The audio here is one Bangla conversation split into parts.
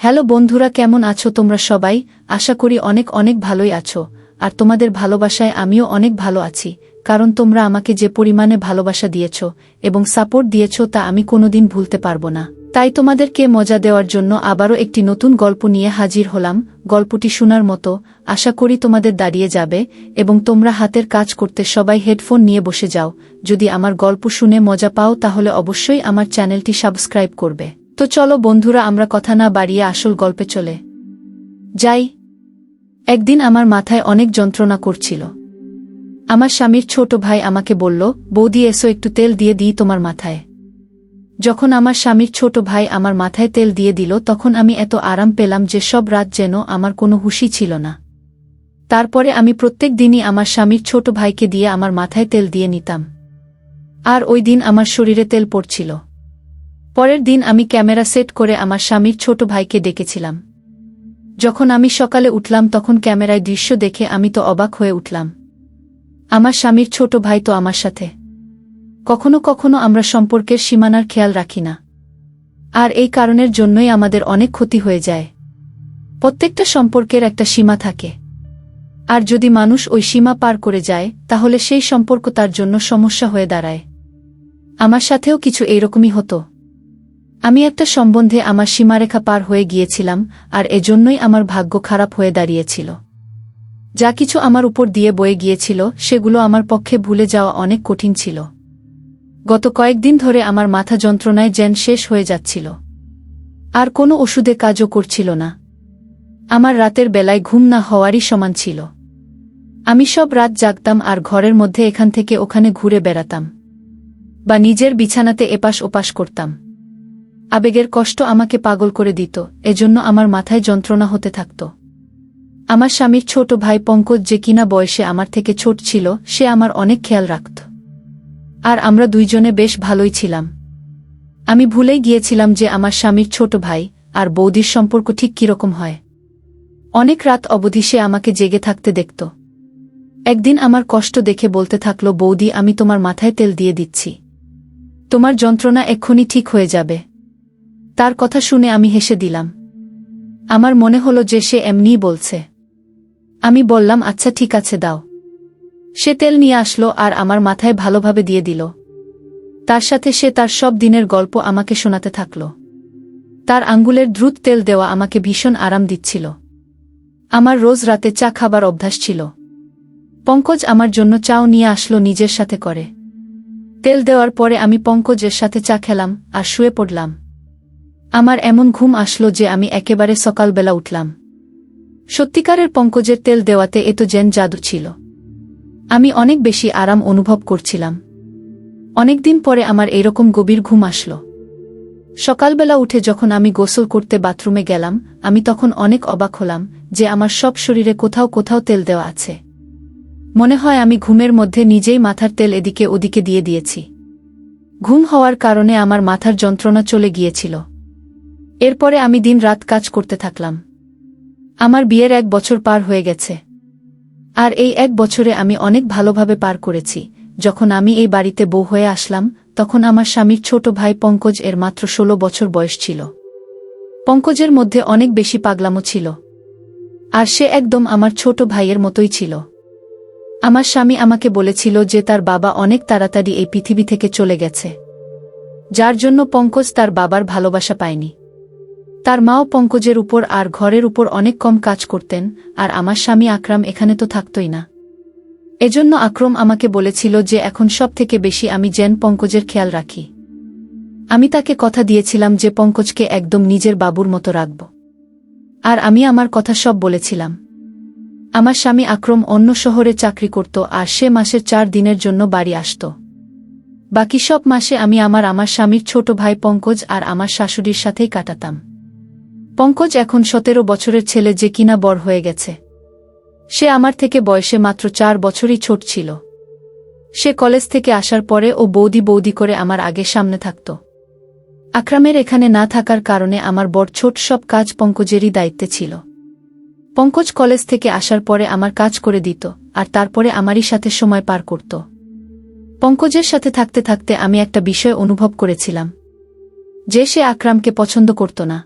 হ্যালো বন্ধুরা, কেমন আছো তোমরা সবাই? আশা করি অনেক অনেক ভালোই আছো। আর তোমাদের ভালোবাসায় আমিও অনেক ভালো আছি, কারণ তোমরা আমাকে যে পরিমাণে ভালোবাসা দিয়েছ এবং সাপোর্ট দিয়েছ তা আমি কোনোদিন ভুলতে পারবো না। তাই তোমাদেরকে মজা দেওয়ার জন্য আবারও একটি নতুন গল্প নিয়ে হাজির হলাম। গল্পটি শোনার মতো, আশা করি তোমাদের দাঁড়িয়ে যাবে এবং তোমরা হাতের কাজ করতে সবাই হেডফোন নিয়ে বসে যাও। যদি আমার গল্প শুনে মজা পাও তাহলে অবশ্যই আমার চ্যানেলটি সাবস্ক্রাইব করবে। তো চলো বন্ধুরা, আমরা কথা না বাড়িয়ে আসল গল্পে চলে যাই। একদিন আমার মাথায় অনেক যন্ত্রণা করছিল। আমার স্বামীর ছোট ভাই আমাকে বলল, বৌদি এসো একটু তেল দিয়ে দিই তোমার মাথায়। যখন আমার স্বামীর ছোট ভাই আমার মাথায় তেল দিয়ে দিল তখন আমি এত আরাম পেলাম যে সব রাত যেন আমার কোনো হুঁশই ছিল না। তারপরে আমি প্রত্যেক দিনই আমার স্বামীর ছোট ভাইকে দিয়ে আমার মাথায় তেল দিয়ে নিতাম। আর ওই দিন আমার শরীরে তেল পড়ছিল। পরের দিন আমি ক্যামেরা সেট করে আমার স্বামীর ছোট ভাইকে ডেকেছিলাম। যখন আমি সকালে উঠলাম তখন ক্যামেরায় দৃশ্য দেখে আমি তো অবাক হয়ে উঠলাম। আমার স্বামীর ছোট ভাই তো আমার সাথে। কখনো কখনো আমরা সম্পর্কের সীমানার খেয়াল রাখি না, আর এই কারণের জন্যই আমাদের অনেক ক্ষতি হয়ে যায়। প্রত্যেকটা সম্পর্কের একটা সীমা থাকে, আর যদি মানুষ ওই সীমা পার করে যায় তাহলে সেই সম্পর্ক তার জন্য সমস্যা হয়ে দাঁড়ায়। আমার সাথেও কিছু এইরকমই হতো। আমি একটা সম্বন্ধে আমার সীমারেখা পার হয়ে গিয়েছিলাম, আর এজন্যই আমার ভাগ্য খারাপ হয়ে দাঁড়িয়েছিল। যা কিছু আমার উপর দিয়ে বয়ে গিয়েছিল সেগুলো আমার পক্ষে ভুলে যাওয়া অনেক কঠিন ছিল। গত কয়েকদিন ধরে আমার মাথা যন্ত্রণায় যেন শেষ হয়ে যাচ্ছিল, আর কোনো ওষুধে কাজও করছিল না। আমার রাতের বেলায় ঘুম না হওয়ারই সমান ছিল। আমি সব রাত জাগতাম আর ঘরের মধ্যে এখান থেকে ওখানে ঘুরে বেড়াতাম, বা নিজের বিছানাতে এপাশ ওপাশ করতাম। আবেগের কষ্ট আমাকে পাগল করে দিত, এজন্য আমার মাথায় যন্ত্রণা হতে থাকত। আমার স্বামীর ছোট ভাই পঙ্কজ, যে কিনা বয়সে আমার থেকে ছোট ছিল, সে আমার অনেক খেয়াল রাখত। আর আমরা দুইজনে বেশ ভালোই ছিলাম। আমি ভুলেই গিয়েছিলাম যে আমার স্বামীর ছোট ভাই আর বৌদির সম্পর্ক ঠিক কিরকম হয়। অনেক রাত অবধি সে আমাকে জেগে থাকতে দেখত। একদিন আমার কষ্ট দেখে বলতে থাকলো, বৌদি আমি তোমার মাথায় তেল দিয়ে দিচ্ছি, তোমার যন্ত্রণা এক্ষুনি ঠিক হয়ে যাবে। তার কথা শুনে আমি হেসে দিলাম। আমার মনে হলো যে সে এমনিই বলছে। আমি বললাম, আচ্ছা ঠিক আছে দাও। সে তেল নিয়ে আসলো আর আমার মাথায় ভালোভাবে দিয়ে দিল। তার সাথে সে তার সব দিনের গল্প আমাকে শোনাতে থাকল। তার আঙ্গুলের দ্রুত তেল দেওয়া আমাকে ভীষণ আরাম দিচ্ছিল। আমার রোজ রাতে চা খাবার অভ্যাস ছিল। পঙ্কজ আমার জন্য চাও নিয়ে আসলো নিজের সাথে করে। তেল দেওয়ার পরে আমি পঙ্কজের সাথে চা খেলাম আর শুয়ে পড়লাম। আমার এমন ঘুম আসলো যে আমি একেবারে সকালবেলা উঠলাম। সত্যিকারের পঙ্কজের তেল দেওয়াতে এত যেন জাদু ছিল। আমি অনেক বেশি আরাম অনুভব করছিলাম। অনেকদিন পরে আমার এরকম গভীর ঘুম আসলো। সকালবেলা উঠে যখন আমি গোসল করতে বাথরুমে গেলাম, আমি তখন অনেক অবাক হলাম যে আমার সব শরীরে কোথাও কোথাও তেল দেওয়া আছে। মনে হয় আমি ঘুমের মধ্যে নিজেই মাথার তেল এদিকে ওদিকে দিয়ে দিয়েছি। ঘুম হওয়ার কারণে আমার মাথার যন্ত্রণা চলে গিয়েছিল। এরপরে আমি দিন রাত কাজ করতে থাকলাম। আমার বিয়ের 1 বছর পার হয়ে গেছে, আর এই 1 বছরে আমি অনেক ভালোভাবে পার করেছি। যখন আমি এই বাড়িতে বউ হয়ে আসলাম তখন আমার স্বামীর ছোট ভাই পঙ্কজ এর মাত্র 16 বছর বয়স ছিল। পঙ্কজের মধ্যে অনেক বেশি পাগলামো ছিল, আর সে একদম আমার ছোট ভাইয়ের মতোই ছিল। আমার স্বামী আমাকে বলেছিল যে তার বাবা অনেক তাড়াতাড়ি এই পৃথিবী থেকে চলে গেছে, যার জন্য পঙ্কজ তার বাবার ভালোবাসা পায়নি। তার মাও পঙ্কজের উপর আর ঘরের উপর অনেক কম কাজ করতেন, আর আমার স্বামী আকরাম এখানে তো থাকতই না। এজন্য আকরম আমাকে বলেছিল যে এখন সব থেকে বেশি আমি যেন পঙ্কজের খেয়াল রাখি। আমি তাকে কথা দিয়েছিলাম যে পঙ্কজকে একদম নিজের বাবুর মতো রাখব, আর আমি আমার কথা সব বলেছিলাম। আমার স্বামী আকরম অন্য শহরে চাকরি করত, আর সে মাসের 4 দিনের জন্য বাড়ি আসত। বাকি সব মাসে আমি আমার স্বামীর ছোট ভাই পঙ্কজ আর আমার শাশুড়ির সাথেই কাটাতাম। পঙ্কজ এখন 17 বছরের ছেলে, যে কিনা বড় হয়ে গেছে। সে আমার থেকে বয়সে মাত্র 4 বছরই ছোট ছিল। সে কলেজ থেকে আসার পরে ও বৌদি বৌদি করে আমার আগে সামনে থাকত। আকরামের এখানে না থাকার কারণে আমার বড় ছোট সব কাজ পঙ্কজেরই দায়িত্বে ছিল। পঙ্কজ কলেজ থেকে আসার পরে আমার কাজ করে দিত, আর তারপরে আমারই সাথে সময় পার করত। পঙ্কজের সাথে থাকতে থাকতে আমি একটা বিষয় অনুভব করেছিলাম, যে সে আকরামকে পছন্দ করত না।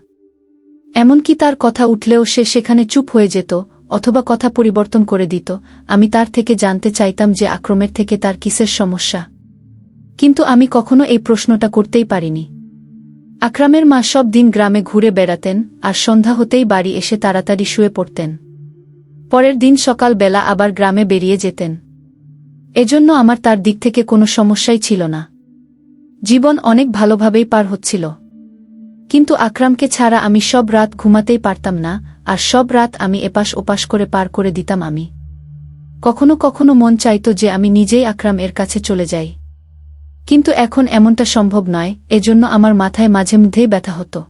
এমনকি তার কথা উঠলেও সে সেখানে চুপ হয়ে যেত অথবা কথা পরিবর্তন করে দিত। আমি তার থেকে জানতে চাইতাম যে আকরামের থেকে তার কিসের সমস্যা, কিন্তু আমি কখনো এই প্রশ্নটা করতেই পারিনি। আকরামের মা সব দিন গ্রামে ঘুরে বেড়াতেন আর সন্ধ্যা হতেই বাড়ি এসে তাড়াতাড়ি শুয়ে পড়তেন। পরের দিন সকালবেলা আবার গ্রামে বেরিয়ে যেতেন। এজন্য আমার তার দিক থেকে কোনো সমস্যাই ছিল না। জীবন অনেক ভালোভাবেই পার হচ্ছিল। কিন্তু আকরামকে ছাড়া আমি সব রাত ঘুমাতেই পারতাম না, আর সব রাত আমি এপাশ ওপাশ করে পার করে দিতাম। আমি কখনো কখনো মন চাইত যে আমি নিজেই আকরাম এর কাছে চলে যাই, কিন্তু এখন এমনটা সম্ভব নয়। এজন্য আমার মাথায় মাঝে মধ্যেই ব্যথা হতো।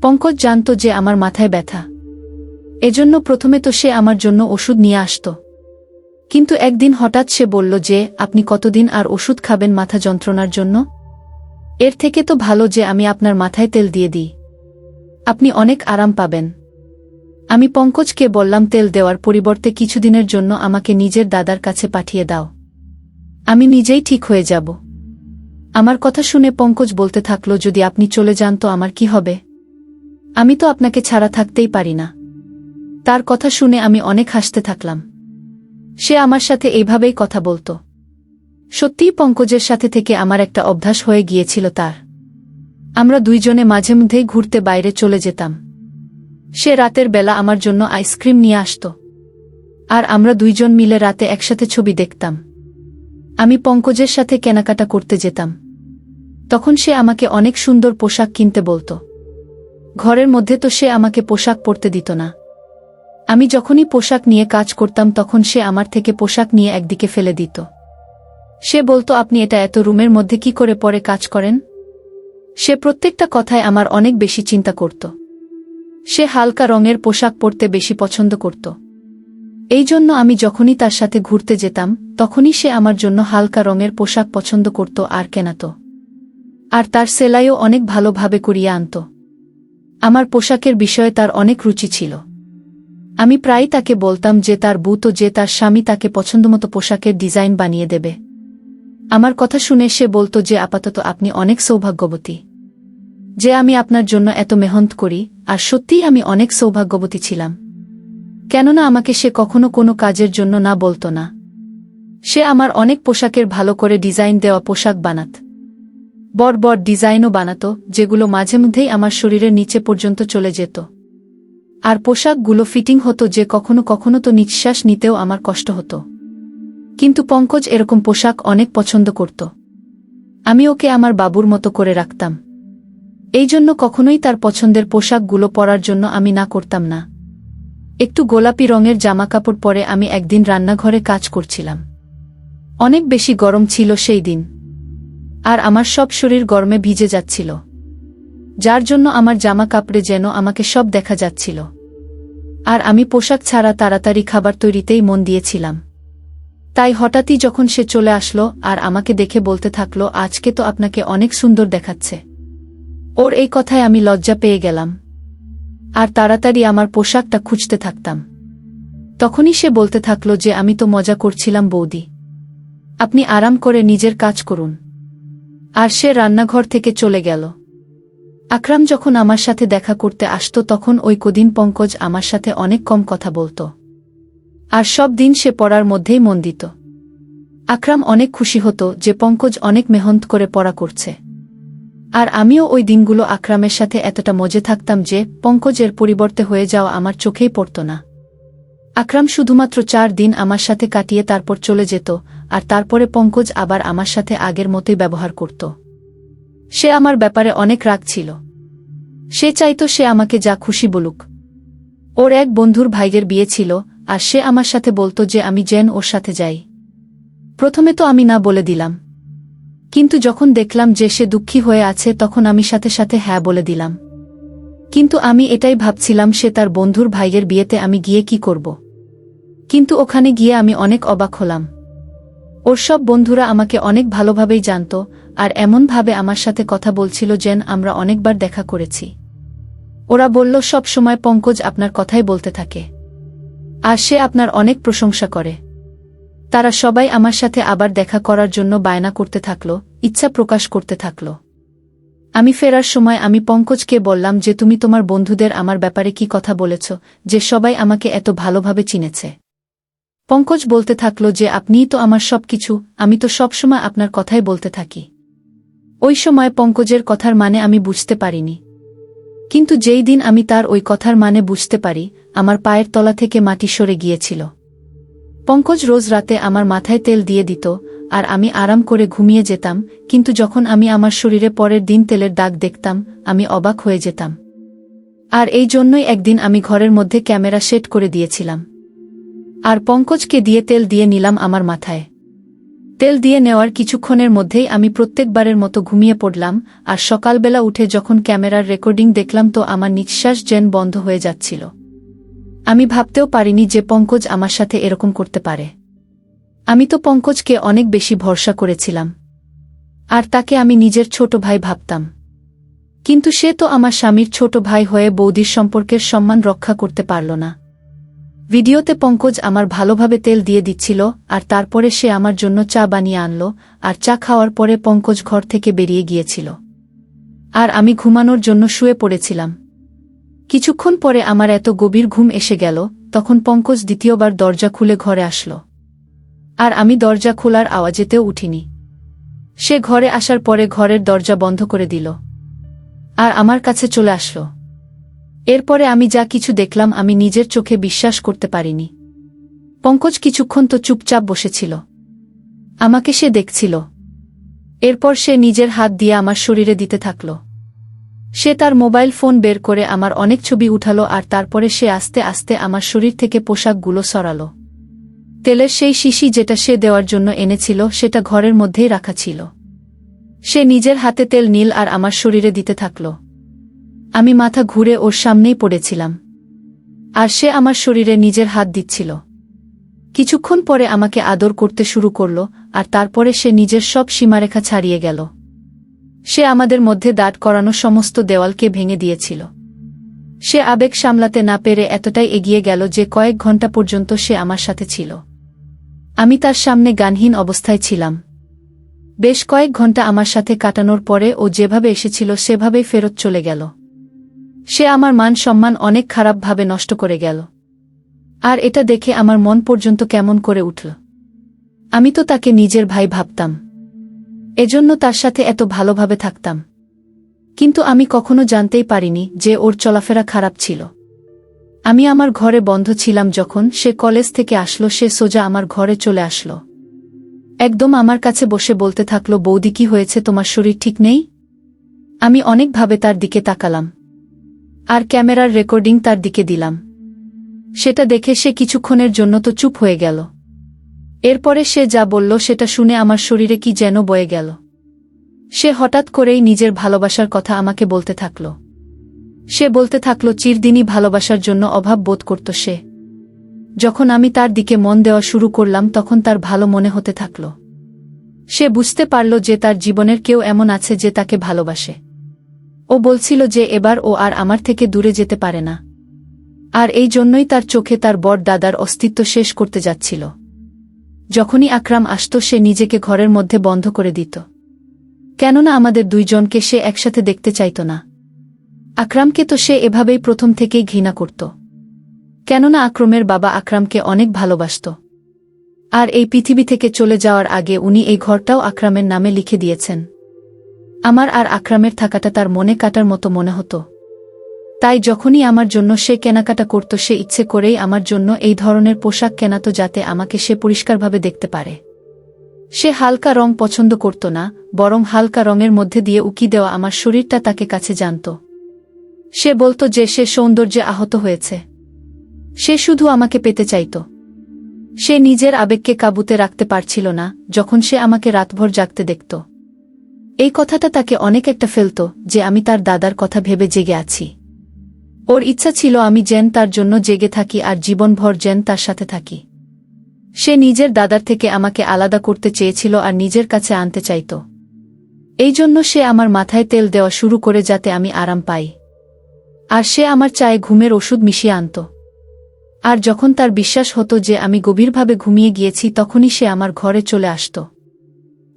পঙ্কজ জানত যে আমার মাথায় ব্যথা, এজন্য প্রথমে তো সে আমার জন্য ওষুধ নিয়ে আসত। কিন্তু একদিন হঠাৎ সে বলল যে, আপনি কতদিন আর ওষুধ খাবেন মাথা যন্ত্রণার জন্য? এর থেকে তো ভালো যে আমি আপনার মাথায় তেল দিয়ে দিই, আপনি অনেক আরাম পাবেন। আমি পঙ্কজকে বললাম, তেল দেওয়ার পরিবর্তে কিছুদিনের জন্য আমাকে নিজের দাদার কাছে পাঠিয়ে দাও, আমি নিজেই ঠিক হয়ে যাব। আমার কথা শুনে পঙ্কজ বলতে থাকল, যদি আপনি চলে যান তো আমার কি হবে? আমি তো আপনাকে ছাড়া থাকতেই পারি না। তার কথা শুনে আমি অনেক হাসতে থাকলাম। সে আমার সাথে এইভাবেই কথা বলতো। সত্যিই পঙ্কজের সাথে থেকে আমার একটা অভ্যাস হয়ে গিয়েছিল তার। আমরা দুইজনে মাঝে মধ্যেই ঘুরতে বাইরে চলে যেতাম। সে রাতের বেলা আমার জন্য আইসক্রিম নিয়ে আসত, আর আমরা দুইজন মিলে রাতে একসাথে ছবি দেখতাম। আমি পঙ্কজের সাথে কেনাকাটা করতে যেতাম। তখন সে আমাকে অনেক সুন্দর পোশাক কিনতে বলতো। ঘরের মধ্যে তো সে আমাকে পোশাক পরতে দিত না। আমি যখনই পোশাক নিয়ে কাজ করতাম তখন সে আমার থেকে পোশাক নিয়ে একদিকে ফেলে দিত। সে বলতো, আপনি এটা এত রুমের মধ্যে কি করে পরে কাজ করেন? সে প্রত্যেকটা কথায় আমার অনেক বেশি চিন্তা করত। সে হালকা রঙের পোশাক পরতে বেশি পছন্দ করত। এই জন্য আমি যখনই তার সাথে ঘুরতে যেতাম তখনই সে আমার জন্য হালকা রঙের পোশাক পছন্দ করত আর কেনাত। আর তার সেলাইও অনেক ভালোভাবে করিয়ে আনত। আমার পোশাকের বিষয়ে তার অনেক রুচি ছিল। আমি প্রায়ই তাকে বলতাম যে তার বউ তো যে তার স্বামী তাকে পছন্দমতো পোশাকের ডিজাইন বানিয়ে দেবে। আমার কথা শুনে সে বলতো যে, আপাতত আপনি অনেক সৌভাগ্যবতী যে আমি আপনার জন্য এত মেহনত করি। আর সত্যিই আমি অনেক সৌভাগ্যবতী ছিলাম, কেননা আমাকে সে কখনো কোনো কাজের জন্য না বলতো না। সে আমার অনেক পোশাকের ভালো করে ডিজাইন দেওয়া পোশাক বানাত। বড় বড় ডিজাইনও বানাত, যেগুলো মাঝে মধ্যেই আমার শরীরের নিচে পর্যন্ত চলে যেত। আর পোশাকগুলো ফিটিং হতো যে কখনো কখনো তো নিঃশ্বাস নিতেও আমার কষ্ট হতো। কিন্তু পঙ্কজ এরকম পোশাক অনেক পছন্দ করত। আমি ওকে আমার বাবুর মতো করে রাখতাম। এই জন্য কখনোই তার পছন্দের পোশাকগুলো পরার জন্য আমি না করতাম না। একটু গোলাপি রঙের জামাকাপড় পরে আমি একদিন রান্নাঘরে কাজ করছিলাম। অনেক বেশি গরম ছিল সেই দিন, আর আমার সব শরীর গরমে ভিজে যাচ্ছিল, যার জন্য আমার জামা কাপড়ে যেন আমাকে সব দেখা যাচ্ছিল। আর আমি পোশাক ছাড়া তাড়াতাড়ি খাবার তৈরিতেই মন দিয়েছিলাম। তাই হঠাৎই যখন সে চলে আসলো আর আমাকে দেখে বলতে থাকলো, আজকে তো আপনাকে অনেক সুন্দর দেখাচ্ছে। ওর এই কথায় আমি লজ্জা পেয়ে গেলাম, আর তাড়াতাড়ি আমার পোশাকটা খুঁজতে থাকতাম। তখনই সে বলতে থাকলো যে, আমি তো মজা করছিলাম বৌদি, আপনি আরাম করে নিজের কাজ করুন। আর সে রান্নাঘর থেকে চলে গেল। আকরাম যখন আমার সাথে দেখা করতে আসতো তখন ওই কদিন পঙ্কজ আমার সাথে অনেক কম কথা বলতো, আর সব দিন সে পড়ার মধ্যেই মন দিত। আকরাম অনেক খুশি হতো যে পঙ্কজ অনেক মেহনত করে পড়া করছে। আর আমিও ওই দিনগুলো আকরামের সাথে এতটা মজে থাকতাম যে পঙ্কজের পরিবর্তে হয়ে যাওয়া আমার চোখেই পড়ত না। আকরাম শুধুমাত্র 4 দিন আমার সাথে কাটিয়ে তারপর চলে যেত, আর তারপরে পঙ্কজ আবার আমার সাথে আগের মতোই ব্যবহার করত। সে আমার ব্যাপারে অনেক রাগ ছিল। সে চাইতো সে আমাকে যা খুশি বলুক। ওর এক বন্ধুর ভাইয়ের বিয়ে ছিল, আর সে আমার সাথে বলতো যে আমি যেন ওর সাথে যাই। প্রথমে তো আমি না বলে দিলাম, কিন্তু যখন দেখলাম যে সে দুঃখী হয়ে আছে তখন আমি সাথে সাথে হ্যাঁ বলে দিলাম। কিন্তু আমি এটাই ভাবছিলাম সে তার বন্ধুর ভাইয়ের বিয়েতে আমি গিয়ে কি করব। কিন্তু ওখানে গিয়ে আমি অনেক অবাক হলাম। ওর সব বন্ধুরা আমাকে অনেক ভালোভাবেই জানত, আর এমনভাবে আমার সাথে কথা বলছিল যেন আমরা অনেকবার দেখা করেছি। ওরা বলল, সব সময় পঙ্কজ আপনার কথাই বলতে থাকে, আর সে আপনার অনেক প্রশংসা করে। তারা সবাই আমার সাথে আবার দেখা করার জন্য বায়না করতে থাকল, ইচ্ছা প্রকাশ করতে থাকল। আমি ফেরার সময় আমি পঙ্কজকে বললাম যে তুমি তোমার বন্ধুদের আমার ব্যাপারে কি কথা বলেছ, যে সবাই আমাকে এত ভালোভাবে চিনেছে। পঙ্কজ বলতে থাকল যে আপনিই তো আমার সবকিছু, আমি তো সবসময় আপনার কথাই বলতে থাকি। ওই সময় পঙ্কজের কথার মানে আমি বুঝতে পারিনি, কিন্তু যেই দিন আমি তার ওই কথার মানে বুঝতে পারি, আমার পায়ের তলা থেকে মাটি সরে গিয়েছিল। পঙ্কজ রোজ রাতে আমার মাথায় তেল দিয়ে দিত, আর আমি আরাম করে ঘুমিয়ে যেতাম, কিন্তু যখন আমি আমার শরীরে পরের দিন তেলের দাগ দেখতাম, আমি অবাক হয়ে যেতাম। আর এই জন্যই একদিন আমি ঘরের মধ্যে ক্যামেরা সেট করে দিয়েছিলাম, আর পঙ্কজকে দিয়ে তেল দিয়ে নিলাম আমার মাথায়। তেল দিয়ে নেওয়ার কিছুক্ষণের মধ্যেই আমি প্রত্যেকবারের মতো ঘুমিয়ে পড়লাম, আর সকালবেলা উঠে যখন ক্যামেরার রেকর্ডিং দেখলাম তো আমার নিঃশ্বাস যেন বন্ধ হয়ে যাচ্ছিল। আমি ভাবতেও পারিনি যে পঙ্কজ আমার সাথে এরকম করতে পারে। আমি তো পঙ্কজকে অনেক বেশি ভরসা করেছিলাম, আর তাকে আমি নিজের ছোট ভাই ভাবতাম, কিন্তু সে তো আমার স্বামীর ছোট ভাই হয়ে বৌদির সম্পর্কের সম্মান রক্ষা করতে পারল না। ভিডিওতে পঙ্কজ আমার ভালোভাবে তেল দিয়ে দিচ্ছিল, আর তারপরে সে আমার জন্য চা বানিয়ে আনল, আর চা খাওয়ার পরে পঙ্কজ ঘর থেকে বেরিয়ে গিয়েছিল, আর আমি ঘুমানোর জন্য শুয়ে পড়েছিলাম। কিছুক্ষণ পরে আমার এত গভীর ঘুম এসে গেল, তখন পঙ্কজ দ্বিতীয়বার দরজা খুলে ঘরে আসলো, আর আমি দরজা খোলার আওয়াজেতেও উঠিনি। সে ঘরে আসার পরে ঘরের দরজা বন্ধ করে দিল, আর আমার কাছে চলে আসলো। এরপরে আমি যা কিছু দেখলাম আমি নিজের চোখে বিশ্বাস করতে পারিনি। পঙ্কজ কিছুক্ষণ তো চুপচাপ বসেছিল, আমাকে সে দেখছিল। এরপর সে নিজের হাত দিয়ে আমার শরীরে দিতে থাকল। সে তার মোবাইল ফোন বের করে আমার অনেক ছবি উঠালো, আর তারপরে সে আস্তে আস্তে আমার শরীর থেকে পোশাকগুলো সরালো। তেলের সেই শিশি যেটা সে দেওয়ার জন্য এনেছিল সেটা ঘরের মধ্যেই রাখা ছিল। সে নিজের হাতে তেল নীল আর আমার শরীরে দিতে থাকল। আমি মাথা ঘুরে ওর সামনেই পড়েছিলাম, আর সে আমার শরীরে নিজের হাত দিচ্ছিল। কিছুক্ষণ পরে আমাকে আদর করতে শুরু করল, আর তারপরে সে নিজের সব সীমারেখা ছাড়িয়ে গেল। সে আমাদের মধ্যে দাঁড় করানো সমস্ত দেওয়ালকে ভেঙে দিয়েছিল। সে আবেগ সামলাতে না পেরে এতটাই এগিয়ে গেল যে কয়েক ঘন্টা পর্যন্ত সে আমার সাথে ছিল। আমি তার সামনে গানহীন অবস্থায় ছিলাম। বেশ কয়েক ঘন্টা আমার সাথে কাটানোর পরে ও যেভাবে এসেছিল সেভাবেই ফেরত চলে গেল। সে আমার মান সম্মান অনেক খারাপভাবে নষ্ট করে গেল, আর এটা দেখে আমার মন পর্যন্ত কেমন করে উঠল। আমি তো তাকে নিজের ভাই ভাবতাম, এজন্য তার সাথে এত ভালোভাবে থাকতাম, কিন্তু আমি কখনো জানতেই পারিনি যে ওর চলাফেরা খারাপ ছিল। আমি আমার ঘরে বন্ধ ছিলাম, যখন সে কলেজ থেকে আসলো সে সোজা আমার ঘরে চলে আসলো। একদম আমার কাছে বসে বলতে থাকলো, বৌদি কি হয়েছে, তোমার শরীর ঠিক নেই? আমি অনেকভাবে তার দিকে তাকালাম, আর ক্যামেরার রেকর্ডিং তার দিকে দিলাম। সেটা দেখে সে কিছুক্ষণের জন্য তো চুপ হয়ে গেল। এরপরে সে যা বলল সেটা শুনে আমার শরীরে কি যেন বয়ে গেল। সে হঠাৎ করেই নিজের ভালোবাসার কথা আমাকে বলতে থাকল। সে বলতে থাকল চিরদিনই ভালোবাসার জন্য অভাব বোধ করত সে। যখন আমি তার দিকে মন দেওয়া শুরু করলাম তখন তার ভালো মনে হতে থাকল। সে বুঝতে পারল যে তার জীবনের কেউ এমন আছে যে তাকে ভালোবাসে। ও বলছিল যে এবার ও আর আমার থেকে দূরে যেতে পারে না, আর এই জন্যই তার চোখে তার বড় দাদার অস্তিত্ব শেষ করতে যাচ্ছিল। যখনই আকরাম আসত সে নিজেকে ঘরের মধ্যে বন্ধ করে দিত, কেননা আমাদের দুইজনকে সে একসাথে দেখতে চাইত না। আকরামকে তো সে এভাবেই প্রথম থেকেই ঘৃণা করত, কেননা আকরামের বাবা আকরামকে অনেক ভালোবাসত, আর এই পৃথিবী থেকে চলে যাওয়ার আগে উনি এই ঘরটাও আকরামের নামে লিখে দিয়েছেন। আমার আর আকরামের থাকাটা তার মনে কাটার মতো মনে হতো। তাই যখনই আমার জন্য সে কেনাকাটা করত সে ইচ্ছে করেই আমার জন্য এই ধরনের পোশাক কেনাতো যাতে আমাকে সে পরিষ্কারভাবে দেখতে পারে। সে হালকা রং পছন্দ করত না, বরং হালকা রঙের মধ্যে দিয়ে উকি দেওয়া আমার শরীরটা তাকে কাছে জানত। সে বলত যে সে সৌন্দর্যে আহত হয়েছে, সে শুধু আমাকে পেতে চাইত। সে নিজের আবেগকে কাবুতে রাখতে পারছিল না যখন সে আমাকে রাতভর জাগতে দেখত। এই কথাটা তাকে অনেক একটা ফেলত যে আমি তার দাদার কথা ভেবে জেগে আছি। ওর ইচ্ছা ছিল আমি যেন তার জন্য জেগে থাকি আর জীবনভর যেন তার সাথে থাকি। সে নিজের দাদার থেকে আমাকে আলাদা করতে চেয়েছিল আর নিজের কাছে আনতে চাইত। এই জন্য সে আমার মাথায় তেল দেওয়া শুরু করে যাতে আমি আরাম পাই, আর সে আমার চায়ে ঘুমের ওষুধ মিশিয়ে আনত। আর যখন তার বিশ্বাস হতো যে আমি গভীরভাবে ঘুমিয়ে গিয়েছি তখনই সে আমার ঘরে চলে আসত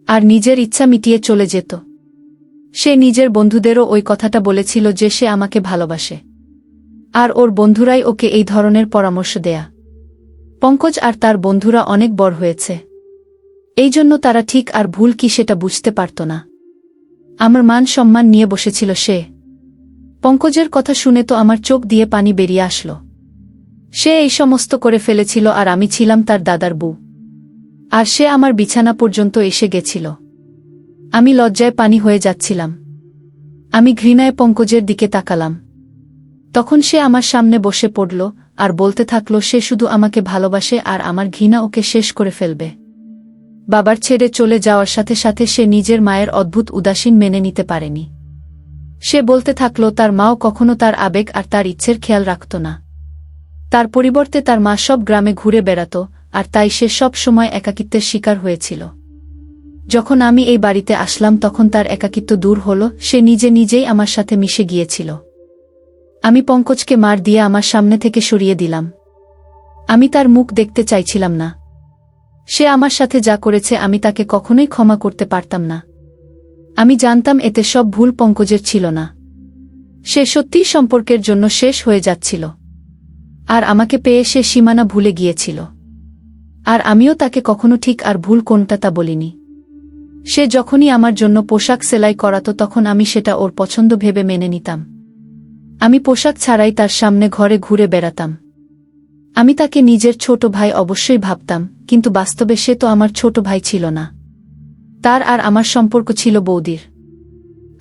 আর নিজের ইচ্ছা মিটিয়ে চলে যেত। সে নিজের বন্ধুদেরও ওই কথাটা বলেছিল যে সে আমাকে ভালোবাসে। আর ওর বন্ধুরাই ওকে এই ধরনের পরামর্শ দেয়া। পঙ্কজ আর তার বন্ধুরা অনেক বড় হয়েছে, এই জন্য তারা ঠিক আর ভুল কি সেটা বুঝতে পারত না। আমার মান সম্মান নিয়ে বসেছিল সে। পঙ্কজের কথা শুনে তো আমার চোখ দিয়ে পানি বেরিয়ে আসলো। সে এই সমস্ত করে ফেলেছিল আর আমি ছিলাম তার দাদার বউ। আর সে আমার বিছানা পর্যন্ত এসে গেছিল। আমি লজ্জায় পানি হয়ে যাচ্ছিলাম। আমি ঘৃণায় পঙ্কজের দিকে তাকালাম। তখন সে আমার সামনে বসে পড়ল আর বলতে থাকলো সে শুধু আমাকে ভালোবাসে আর আমার ঘৃণা ওকে শেষ করে ফেলবে। বাবার ছেড়ে চলে যাওয়ার সাথে সাথে সে নিজের মায়ের অদ্ভুত উদাসীন মেনে নিতে পারেনি। সে বলতে থাকলো তার মাও কখনো তার আবেগ আর তার ইচ্ছের খেয়াল রাখত না। তার পরিবর্তে তার মা সব গ্রামে ঘুরে বেড়াত, আর তাই সে সব সময় একাকিত্বের শিকার হয়েছিল। যখন আমি এই বাড়িতে আসলাম তখন তার একাকিত্ব দূর হল, সে নিজে নিজেই আমার সাথে মিশে গিয়েছিল। আমি পঙ্কজকে মার দিয়ে আমার সামনে থেকে সরিয়ে দিলাম। আমি তার মুখ দেখতে চাইছিলাম না। সে আমার সাথে যা করেছে আমি তাকে কখনোই ক্ষমা করতে পারতাম না। আমি জানতাম এতে সব ভুল পঙ্কজের ছিল না। সে সত্যিই সম্পর্কের জন্য শেষ হয়ে যাচ্ছিল। আর আমাকে পেয়ে সে সীমানা ভুলে গিয়েছিল। আর আমিও তাকে কখনো ঠিক আর ভুল কোনটা তা বলিনি। সে যখনই আমার জন্য পোশাক সেলাই করাতো তখন আমি সেটা ওর পছন্দ ভেবে মেনে নিতাম। আমি পোশাক ছাড়াই তার সামনে ঘরে ঘুরে বেড়াতাম। আমি তাকে নিজের ছোট ভাই অবশ্যই ভাবতাম, কিন্তু বাস্তবে সে তো আমার ছোট ভাই ছিল না। তার আর আমার সম্পর্ক ছিল বৌদির।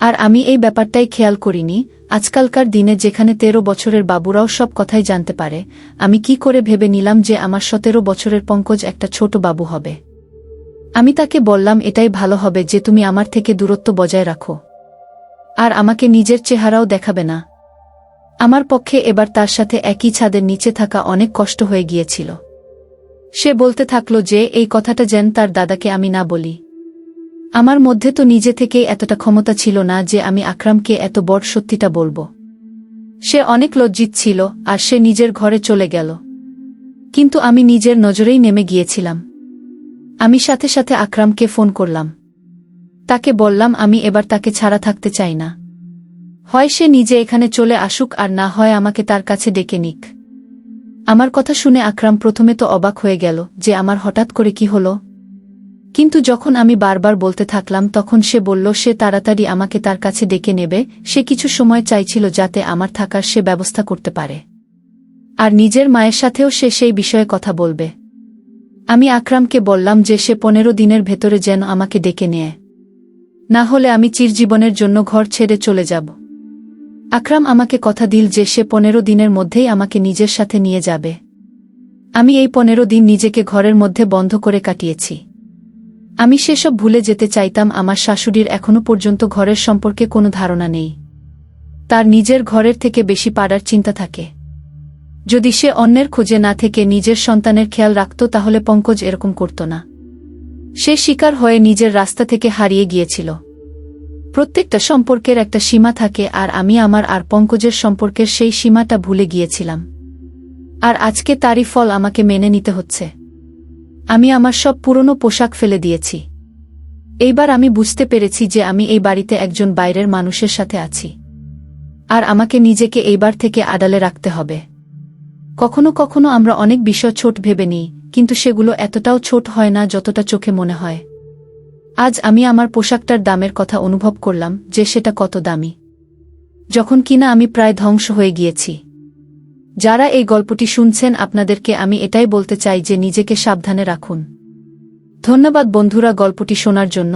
আর আমি এই ব্যাপারটাই খেয়াল করিনি। আজকালকার দিনে যেখানে 13 বছরের বাবুরাও সব কথাই জানতে পারে, আমি কি করে ভেবে নিলাম যে আমার 17 বছরের পঙ্কজ একটা ছোট বাবু হবে। আমি তাকে বললাম এটাই ভালো হবে যে তুমি আমার থেকে দূরত্ব বজায় রাখো, আর আমাকে নিজের চেহারাও দেখাবে না। আমার পক্ষে এবার তার সাথে একই ছাদের নিচে থাকা অনেক কষ্ট হয়ে গিয়েছিল। সে বলতে থাকলো যে এই কথাটা যেন তার দাদাকে আমি না বলি। আমার মধ্যে তো নিজে থেকেই এতটা ক্ষমতা ছিল না যে আমি আকরামকে এত বড় সত্যিটা বলবো। সে অনেক লজ্জিত ছিল আর সে নিজের ঘরে চলে গেল। কিন্তু আমি নিজের নজরেই নেমে গিয়েছিলাম। আমি সাথে সাথে আকরামকে ফোন করলাম। তাকে বললাম আমি এবার তাকে ছাড়া থাকতে চাই না। হয় সে নিজে এখানে চলে আসুক আর না হয় আমাকে তার কাছে ডেকে নিক। আমার কথা শুনে আকরাম প্রথমে তো অবাক হয়ে গেল যে আমার হঠাৎ করে কি হলো। কিন্তু যখন আমি বারবার বলতে থাকলাম তখন সে বলল সে তাড়াতাড়ি আমাকে তার কাছে ডেকে নেবে। সে কিছু সময় চাইছিল যাতে আমার থাকার সে ব্যবস্থা করতে পারে, আর নিজের মায়ের সাথেও সে সেই বিষয়ে কথা বলবে। আমি আকরামকে বললাম যে সে 15 দিনের ভেতরে যেন আমাকে ডেকে নেয়, না হলে আমি চিরজীবনের জন্য ঘর ছেড়ে চলে যাব। আকরাম আমাকে কথা দিল যে সে 15 দিনের মধ্যেই আমাকে নিজের সাথে নিয়ে যাবে। আমি এই 15 দিন নিজেকে ঘরের মধ্যে বন্ধ করে কাটিয়েছি। আমি সেসব ভুলে যেতে চাইতাম। আমার শাশুড়ির এখনো পর্যন্ত ঘরের সম্পর্কে কোনো ধারণা নেই। তার নিজের ঘরের থেকে বেশি পাড়ার চিন্তা থাকে। যদি সে অন্যের খোঁজে না থেকে নিজের সন্তানের খেয়াল রাখত তাহলে পঙ্কজ এরকম করত না। সে শিকার হয়ে নিজের রাস্তা থেকে হারিয়ে গিয়েছিল। প্রত্যেকটা সম্পর্কের একটা সীমা থাকে, আর আমি আমার আর পঙ্কজের সম্পর্কের সেই সীমাটা ভুলে গিয়েছিলাম। আর আজকে তারই ফল আমাকে মেনে নিতে হচ্ছে। আমি আমার সব পুরনো পোশাক ফেলে দিয়েছি। এইবার আমি বুঝতে পেরেছি যে আমি এই বাড়িতে একজন বাইরের মানুষের সাথে আছি, আর আমাকে নিজেকে এইবার থেকে আড়ালে রাখতে হবে। কখনো কখনো আমরা অনেক বিষয় ছোট ভেবে নিই, কিন্তু সেগুলো এতটাও ছোট হয় না যতটা চোখে মনে হয়। আজ আমি আমার পোশাকটার দামের কথা অনুভব করলাম যে সেটা কত দামি, যখন কিনা আমি প্রায় ধ্বংস হয়ে গিয়েছি। যারা এই গল্পটি শুনছেন আপনাদেরকে আমি এটাই বলতে চাই যে নিজেকে সাবধানে রাখুন। ধন্যবাদ বন্ধুরা গল্পটি শোনার জন্য।